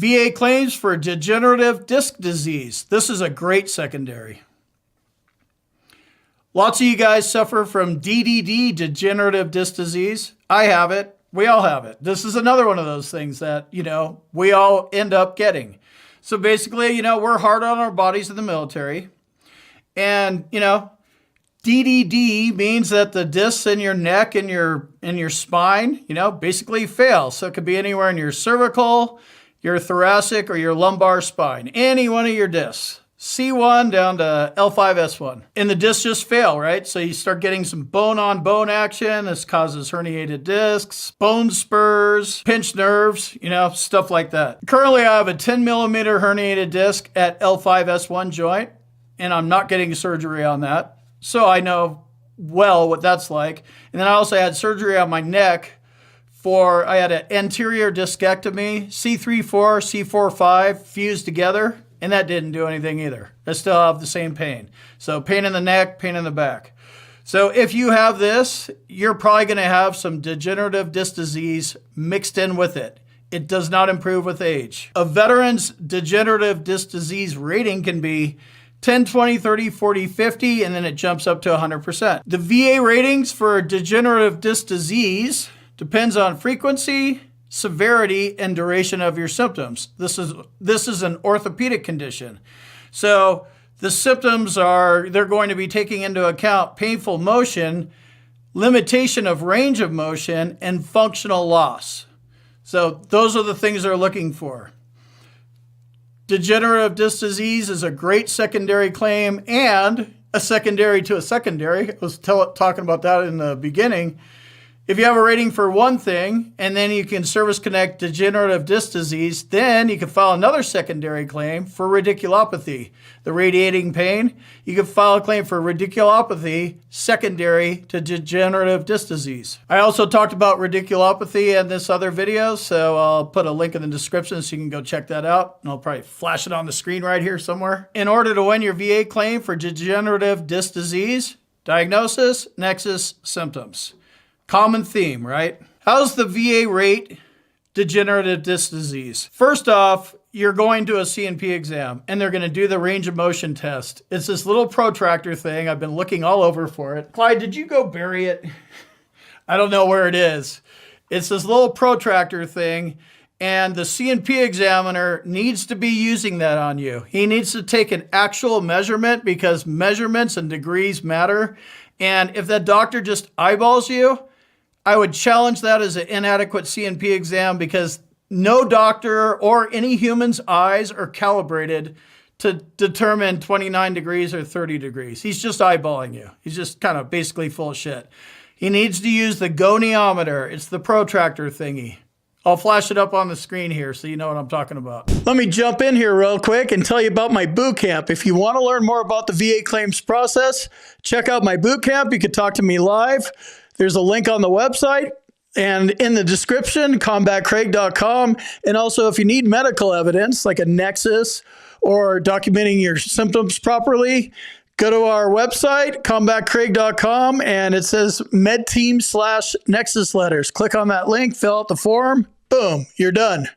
VA claims for degenerative disc disease. This is a great secondary. Lots of you guys suffer from DDD, degenerative disc disease. I have it. We all have it. This is another one of those things that, we all end up getting. So basically, we're hard on our bodies in the military. And, DDD means that the discs in your neck and your spine, basically fail. So it could be anywhere in your cervical, your thoracic, or your lumbar spine. Any one of your discs. C1 down to L5S1. And the discs just fail, right? So you start getting some bone-on-bone action. This causes herniated discs, bone spurs, pinched nerves, stuff like that. Currently, I have a 10 millimeter herniated disc at L5S1 joint, and I'm not getting surgery on that. So I know well what that's like. And then I also had surgery on my neck I had an anterior discectomy, C3-4, C4-5 fused together. And that didn't do anything either. I still have the same pain. So pain in the neck, pain in the back. So if you have this, you're probably going to have some degenerative disc disease mixed in with it. It does not improve with age. A veteran's degenerative disc disease rating can be 10, 20, 30, 40, 50, and then it jumps up to 100%. The VA ratings for degenerative disc disease depends on frequency, severity, and duration of your symptoms. This is an orthopedic condition. So the symptoms they're going to be taking into account painful motion, limitation of range of motion, and functional loss. So those are the things they're looking for. Degenerative disc disease is a great secondary claim and a secondary to a secondary. I was talking about that in the beginning. If you have a rating for one thing, and then you can service connect degenerative disc disease, then you can file another secondary claim for radiculopathy, the radiating pain. You can file a claim for radiculopathy secondary to degenerative disc disease. I also talked about radiculopathy in this other video, so I'll put a link in the description so you can go check that out. And I'll probably flash it on the screen right here somewhere. In order to win your VA claim for degenerative disc disease, diagnosis, nexus, symptoms. Common theme, right? How's the VA rate degenerative disc disease? First off, you're going to a C&P exam and they're going to do the range of motion test. It's this little protractor thing. I've been looking all over for it. Clyde, did you go bury it? I don't know where it is. It's this little protractor thing, and the C&P examiner needs to be using that on you. He needs to take an actual measurement because measurements and degrees matter. And if that doctor just eyeballs you, I would challenge that as an inadequate C&P exam because no doctor or any human's eyes are calibrated to determine 29 degrees or 30 degrees. He's just eyeballing you. He's just kind of basically full of shit. He needs to use the goniometer. It's the protractor thingy. I'll flash it up on the screen here so you know what I'm talking about. Let me jump in here real quick and tell you about my boot camp. If you want to learn more about the VA claims process, check out my boot camp. You can talk to me live. There's a link on the website and in the description, combatcraig.com. And also, if you need medical evidence like a nexus or documenting your symptoms properly, go to our website, combatcraig.com, and it says medteam/nexus letters. Click on that link, fill out the form, boom, you're done.